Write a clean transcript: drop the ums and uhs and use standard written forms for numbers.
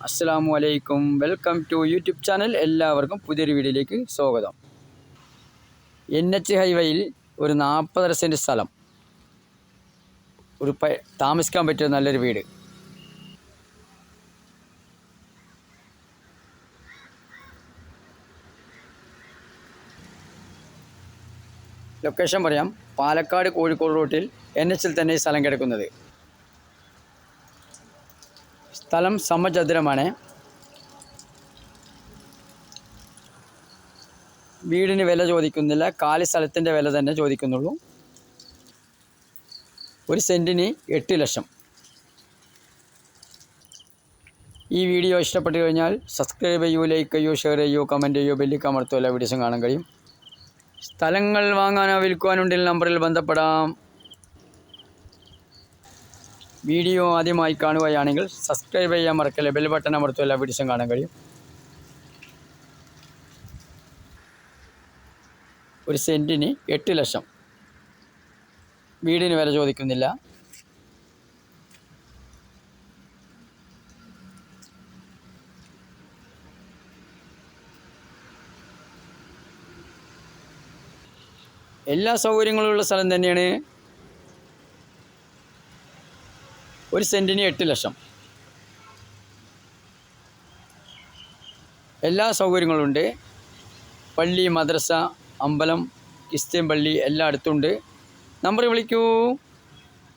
അസ്സലാമു അലൈക്കും. Welcome to YouTube channel. എല്ലാവർക്കും പുതിയൊരു വീഡിയോയിലേക്ക് സ്വാഗതം. NH ഹൈവേയിൽ ഒരു 40 സെൻറ്റ് സ്ഥലം, താമസിക്കാൻ പറ്റിയ നല്ലൊരു വീട്. ലൊക്കേഷൻ പറയാം. പാലക്കാട് കോഴിക്കോട് റൂട്ടിൽ NHൽ തന്നെ ഈ സ്ഥലം കിടക്കുന്നത്. സ്ഥലം സമചതുരമാണ്. വീടിന് വില ചോദിക്കുന്നില്ല, കാലി സ്ഥലത്തിൻ്റെ വില തന്നെ ചോദിക്കുന്നുള്ളൂ. ഒരു സെൻറ്റിന് 8 ലക്ഷം. ഈ വീഡിയോ ഇഷ്ടപ്പെട്ടു കഴിഞ്ഞാൽ സബ്സ്ക്രൈബ് ചെയ്യൂ, ലൈക്ക് ചെയ്യൂ, ഷെയർ ചെയ്യൂ, കമൻറ്റ് ചെയ്യൂ, ബെല്ലിക്ക് അമർത്തൂ. എല്ലാ വീഡിയോസും കാണാൻ കഴിയും. സ്ഥലങ്ങൾ വാങ്ങാനോ വിൽക്കുവാനുണ്ടെങ്കിൽ നമ്പറിൽ ബന്ധപ്പെടാം. വീഡിയോ ആദ്യമായി കാണുകയാണെങ്കിൽ സബ്സ്ക്രൈബ് ചെയ്യാൻ മറക്കല്ലേ, ബെൽ ബട്ടൺ അമർത്തൂ. എല്ലാ വീഡിയോസും കാണാൻ കഴിയും. ഒരു സെൻറ്റിന് 8 ലക്ഷം. വീടിന് വില ചോദിക്കുന്നില്ല. എല്ലാ സൗകര്യങ്ങളുള്ള സ്ഥലം തന്നെയാണ്. ഒരു സെൻറ്റിന് 8 ലക്ഷം. എല്ലാ സൗകര്യങ്ങളുണ്ട്. പള്ളി, മദ്രസ, അമ്പലം, ക്രിസ്ത്യൻ പള്ളി എല്ലാം അടുത്തുണ്ട്. നമ്പർ വിളിക്കൂ.